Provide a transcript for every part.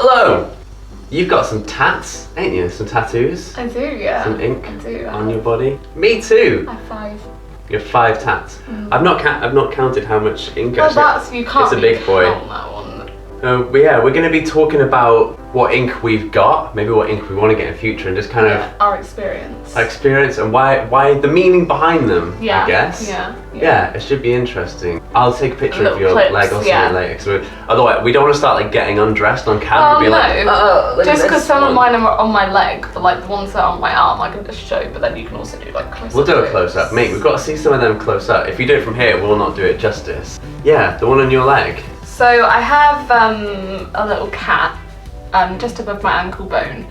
Hello! You've got some tats, ain't you? Some tattoos? I do, yeah. Some ink I do. on your body? Me too! I have 5. You have 5 tats. I've not counted how much ink Well, actually. you can't It's a big boy. count that one. But yeah, we're going to be talking about what ink we've got, maybe what ink we want to get in future, and just kind of our experience. our experience and why the meaning behind them, I guess. Yeah. It should be interesting. I'll take a picture of your clips, leg or something later. Cause otherwise, we don't want to start like getting undressed on camera. Oh, be like, no. look at Just because this some of one." mine are on my leg, but like the ones that are on my arm, I can just show. But then you can also do like close up. We'll do a close up, mate. We've got to see some of them close up. If you do it from here, we'll not do it justice. Yeah, the one on your leg. So I have a little cat just above my ankle bone.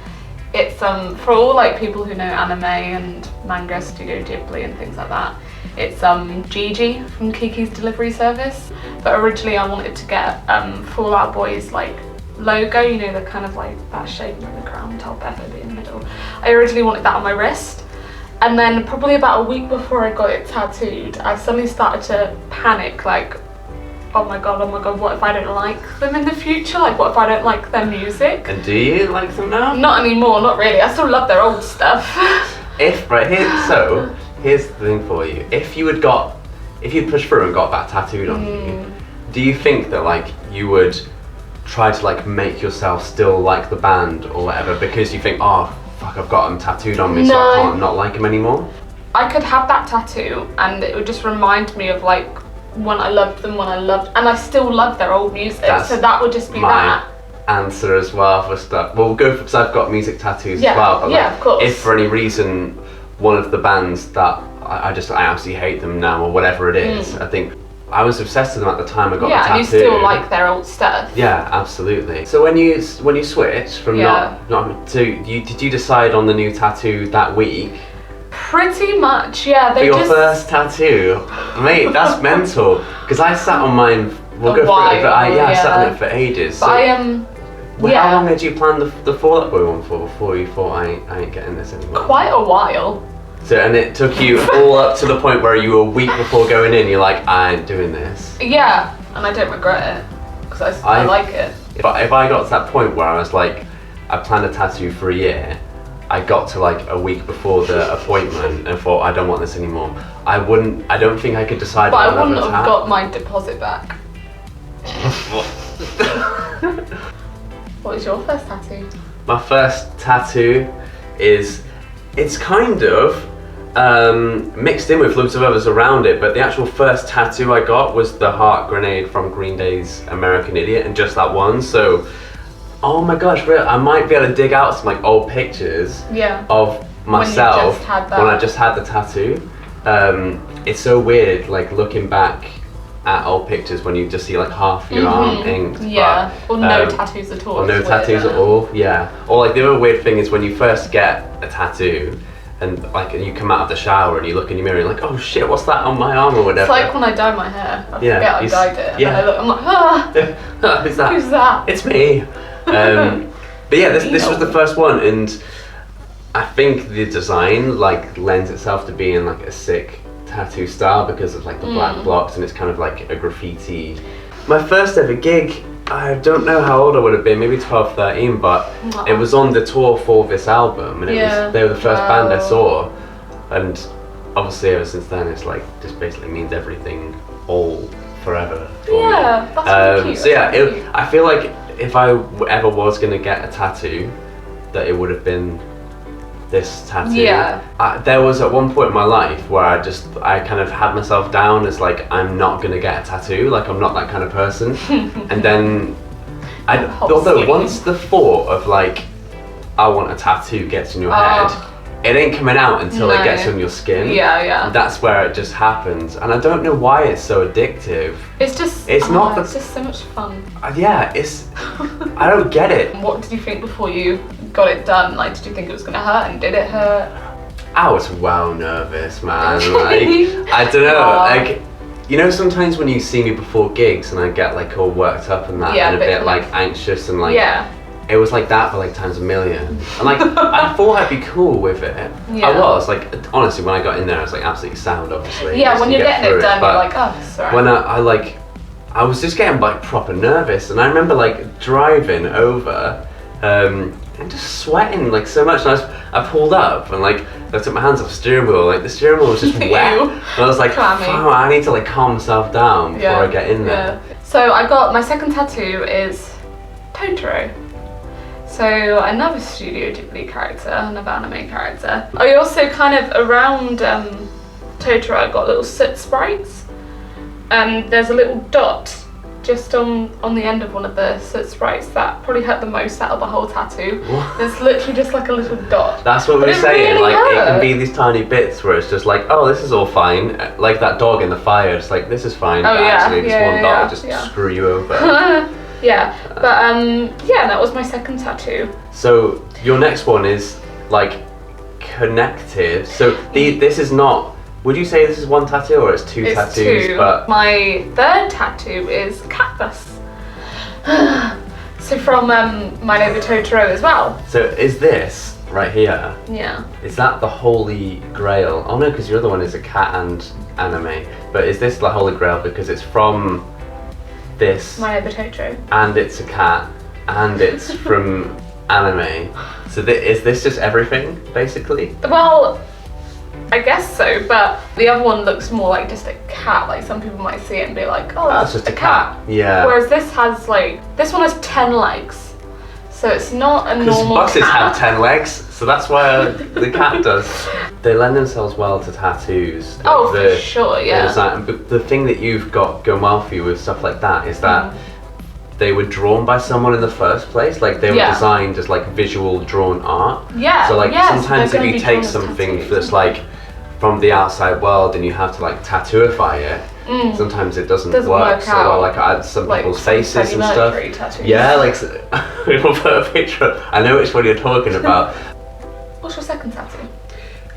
It's for all like people who know anime and manga, Studio Ghibli and things like that. It's Gigi from Kiki's Delivery Service. But originally I wanted to get Fall Out Boy's like logo, you know, the kind of like that shape with the crown top FOB in the middle. I originally wanted that on my wrist. And then probably about a week before I got it tattooed, I suddenly started to panic, like, oh my god, what if I don't like them in the future? Like, what if I don't like their music? And do you like them now? Not anymore, not really. I still love their old stuff. Here's the thing for you. If you'd pushed through and got that tattooed on you, do you think that like you would try to like make yourself still like the band or whatever because you think, oh fuck, I've got them tattooed on me, so I can't not like them anymore? I could have that tattoo and it would just remind me of like when I loved them, and I still love their old music, so that would just be that. Answer as well for stuff. Well, we'll go because I've got music tattoos as well. But of course. If for any reason one of the bands that I absolutely hate them now or whatever it is, I think I was obsessed with them at the time I got the tattoo. Yeah, and you still like their old stuff. Yeah, absolutely. So when you switched from not to did you decide on the new tattoo that week? Pretty much, yeah. For your first tattoo, mate, that's mental. Because I sat on mine. We'll go through it, but I sat on it for ages. But so how long did you plan the Fall Out Boy one for before you thought I ain't getting this anymore? Quite a while. So and it took you all up to the point where you were a week before going in. You're like, I ain't doing this. Yeah, and I don't regret it because I like it. If I got to that point where I was like, I planned a tattoo for a year. I got to like a week before the appointment and thought I don't want this anymore. I don't think I could decide. But I wouldn't have got my deposit back. What was your first tattoo? My first tattoo it's kind of mixed in with loads of others around it, but the actual first tattoo I got was the heart grenade from Green Day's American Idiot, and just that one. So oh my gosh, I might be able to dig out some like old pictures of myself when I just had the tattoo. It's so weird like looking back at old pictures when you just see like half your arm inked. Yeah, or no tattoos at all. Or no tattoos at all, yeah. Or like the other weird thing is when you first get a tattoo and you come out of the shower and you look in your mirror and you're like, oh shit, what's that on my arm or whatever. It's like when I dye my hair. I forget I dyed it. Yeah. And I look, I'm like, ah. Who's that? Who's that? It's me. But yeah, this was the first one, and I think the design like lends itself to being like a sick tattoo style because of like the black blocks, and it's kind of like a graffiti. My first ever gig, I don't know how old I would have been, maybe 12, 13, but it was on the tour for this album, and they were the first band I saw, and obviously ever since then it's like just basically means everything all forever for me. That's really cute. So yeah, I feel like if I ever was gonna get a tattoo, that it would have been this tattoo. Yeah. There was at one point in my life where I kind of had myself down as like, I'm not gonna get a tattoo, like I'm not that kind of person. And then although once the thought of like I want a tattoo gets in your head, it ain't coming out until it gets on your skin. Yeah. That's where it just happens, and I don't know why it's so addictive. It's just it's just so much fun. Yeah, I don't get it. What did you think before you got it done? Like, did you think it was gonna hurt, and did it hurt? I was well nervous, man. Like, I don't know, like, you know, sometimes when you see me before gigs and I get like all worked up and that, and a bit like anxious and like, it was like that for like times a million. And like, I thought I'd be cool with it. I was like, honestly, when I got in there, I was like absolutely sound, obviously. Yeah, when you're getting it done, you're like, oh, sorry. When I was just getting like proper nervous, and I remember like driving over and just sweating like so much. And I pulled up and like I took my hands off the steering wheel, like the steering wheel was just wet. And I was like, oh, I need to like calm myself down before I get in there. So I got my second tattoo is Totoro. So another Studio Ghibli character, another anime character. I also kind of around Totoro I got little soot sprites. There's a little dot just on the end of one of the soot sprites that probably hurt the most out of the whole tattoo. It's literally just like a little dot. That's what we were saying, really like hurt. it can be these tiny bits where it's just like, oh, this is all fine. Like that dog in the fire, it's like, this is fine, but actually this one dot will just screw you over. But that was my second tattoo. So your next one is like connected. So this is not, would you say this is one tattoo or it's two tattoos? Two. But my third tattoo is cactus. So from My Neighbor Totoro as well. so is this right here? Yeah. Is that the Holy Grail? Oh no, because your other one is a cat and anime. But is this the Holy Grail because it's from this My Neighbor Totoro. and it's a cat and it's from anime? So is this just everything basically? Well, I guess so, but the other one looks more like just a cat. Like some people might see it and be like, oh, That's just a cat. Yeah. Whereas this one has 10 legs. So it's not a Because normal buses cat. have 10 legs, so that's why the cat does. They lend themselves well to tattoos. Oh, for sure, yeah. But the thing that you've got going well for you with stuff like that is that they were drawn by someone in the first place. Like they were designed as like visual drawn art. Yeah. So like sometimes they're if gonna you be take drawn as something tattoos. that's like from the outside world and you have to like tattooify it, sometimes it doesn't work so well. Like I had some people's faces and stuff. Tattoos. Yeah, like we'll put a picture up. I know which one you're talking about. What's your second tattoo?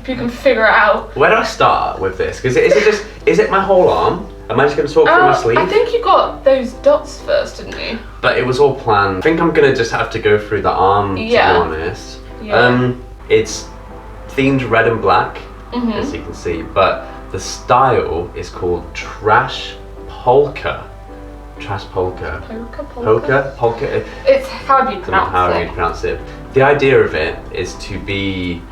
If you can figure it out. Where do I start with this? Because is it my whole arm? Am I just going to talk through my sleeve? I think you got those dots first, didn't you? But it was all planned. I think I'm going to just have to go through the arm, to be honest. Yeah. It's themed red and black, as you can see, but the style is called Trash Polka. Trash Polka. Polka? It's how you pronounce How it. you pronounce it. The idea of it is to be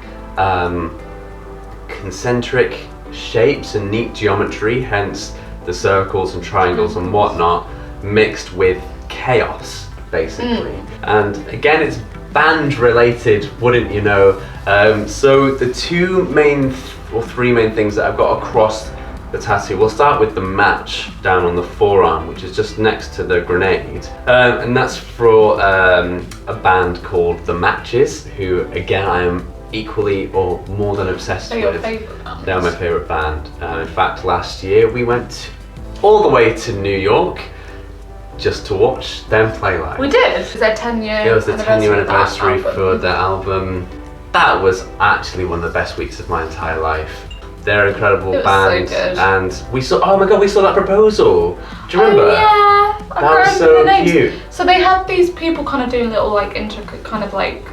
concentric shapes and neat geometry, hence the circles and triangles and whatnot, mixed with chaos, basically. And again, it's band related, wouldn't you know? So the three main things that I've got across the tattoo, we'll start with the match down on the forearm, which is just next to the grenade. And that's for a band called The Matches, who again I am equally or more than obsessed with. They're your favourite band? They're my favourite band. In fact, last year we went all the way to New York just to watch them play live. We did. It was their 10-year. It was the 10-year anniversary for for their album. That was actually one of the best weeks of my entire life. They're an incredible band, so good. and we saw. Oh my god, we saw that proposal. Do you remember? Oh yeah, That was so cute. So they had these people kind of doing little like intricate kind of like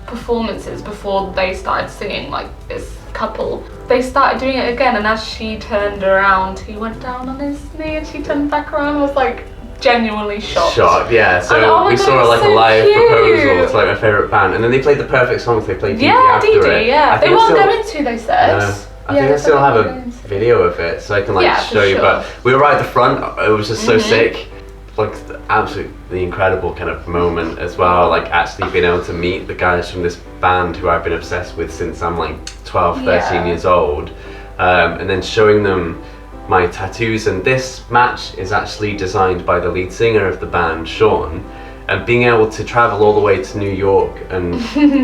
performances before they started singing. Like this couple, they started doing it again, and as she turned around, he went down on his knee, and she turned back around and was like genuinely shocked. Yeah. So we saw like a live proposal. It's like my favourite band, and then they played the perfect songs. They played DD after it. Yeah. They weren't going to. They said. I think I still have a video of it, so I can like show you. But we were right at the front. It was just so sick, like absolutely incredible kind of moment as well. Like actually being able to meet the guys from this band who I've been obsessed with since I'm like 12, 13 years old, and then showing them my tattoos. And this match is actually designed by the lead singer of the band, Shawn. And being able to travel all the way to New York and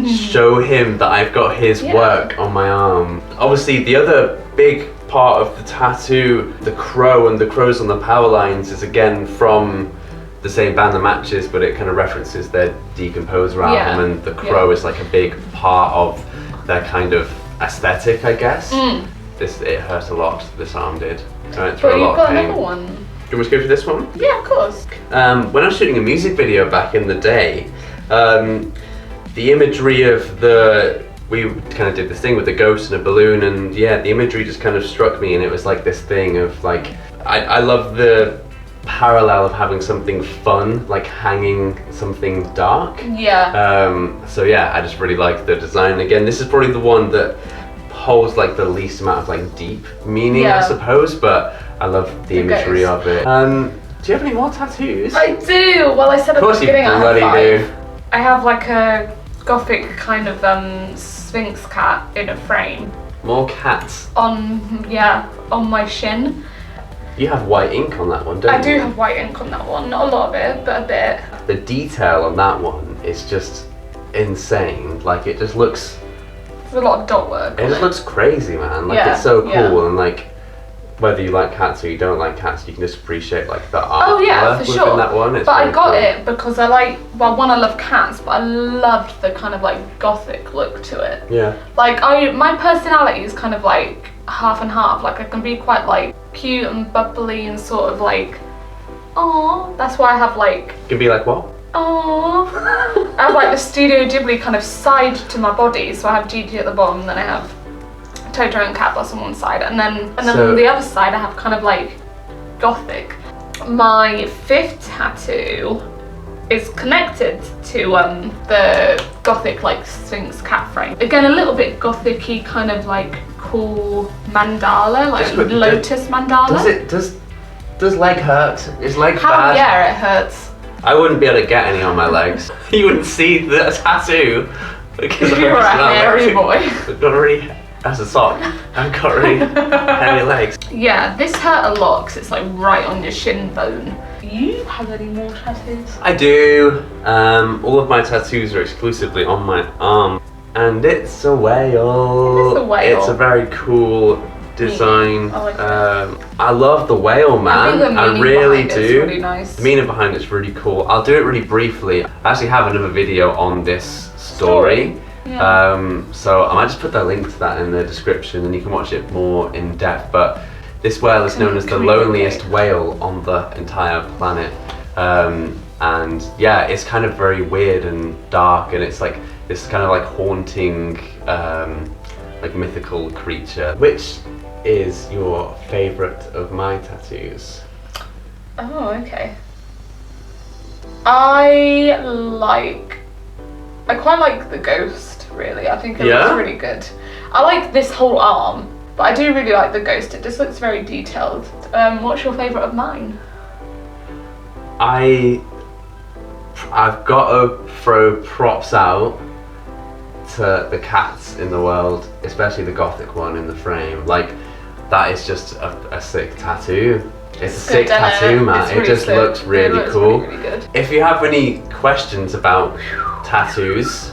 show him that I've got his work on my arm. Obviously, the other big part of the tattoo, the crow and the crows on the power lines, is again from the same band, The Matches, but it kind of references their Decomposer album, and the crow is like a big part of their kind of aesthetic, I guess. It hurt a lot, this arm did. I went through a lot of pain. Another one. Do you want to go for this one? Yeah, of course. When I was shooting a music video back in the day, the imagery of we kind of did this thing with the ghost and a balloon, and the imagery just kind of struck me, and it was like this thing of like, I love the parallel of having something fun, like hanging something dark. Yeah. So yeah, I just really like the design. Again, this is probably the one that holds like the least amount of like deep meaning, I suppose, but I love the imagery of it. Do you have any more tattoos? I do. Well, I said at the beginning I have 5. Do. I have like a gothic kind of sphinx cat in a frame. More cats. On my shin. You have white ink on that one, don't you? I do have white ink on that one. Not a lot of it, but a bit. The detail on that one is just insane. Like it just looks. There's a lot of dot work. It just looks crazy, man. Like it's so cool, and like whether you like cats or you don't like cats, you can just appreciate like the art within that one. It's but I got cool. it because I like, well, one, I love cats, but I loved the kind of like gothic look to it. Yeah. Like my personality is kind of like half and half. Like I can be quite like cute and bubbly and sort of like, aww. That's why I have like. You can be like what? Aww. I have like the Studio Ghibli kind of side to my body, so I have Gigi at the bottom, then I have Totoro and Cat Bus on one side, and then on the other side I have kind of like gothic. My 5th tattoo is connected to the gothic like sphinx cat frame. Again, a little bit gothic-y, kind of like cool mandala, like lotus mandala. Does leg hurt? Is leg bad? Yeah, it hurts. I wouldn't be able to get any on my legs. You wouldn't see the tattoo because you're a hairy boy. I've got really, as a sock, I've got really hairy legs. Yeah, this hurt a lot because it's like right on your shin bone. Do you have any more tattoos? I do. All of my tattoos are exclusively on my arm, and it's a whale. It is a whale. It's a very cool design. I like that. I love the whale, man. I really do. It's really nice. The meaning behind it's really cool. I'll do it really briefly. I actually have another video on this story. Yeah. So I might just put that link to that in the description, and you can watch it more in depth. But this whale is known as the loneliest whale on the entire planet. And yeah, it's kind of very weird and dark, and it's like this kind of like haunting, like mythical creature. Which is your favourite of my tattoos? Oh, okay. I quite like the ghost, really. I think it looks really good. I like this whole arm, but I do really like the ghost. It just looks very detailed. What's your favourite of mine? I've got to throw props out to the cats in the world, especially the gothic one in the frame. Like, that is just a sick tattoo. It's a sick tattoo, man. It just looks really cool. Really good. If you have any questions about tattoos,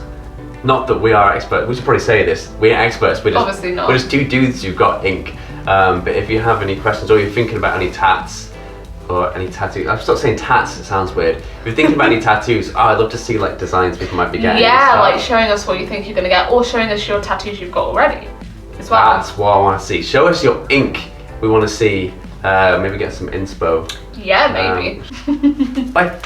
not that we are experts, we should probably say this, we ain't experts, we're just two dudes who've got ink. But if you have any questions, or you're thinking about any tats, or any tattoos, I've stopped saying tats, it sounds weird. If you're thinking about any tattoos, I'd love to see like designs people might be getting. Yeah, like showing us what you think you're gonna get, or showing us your tattoos you've got already as well. That's what I want to see. Show us your ink. We want to see, maybe get some inspo. Yeah, maybe. Bye.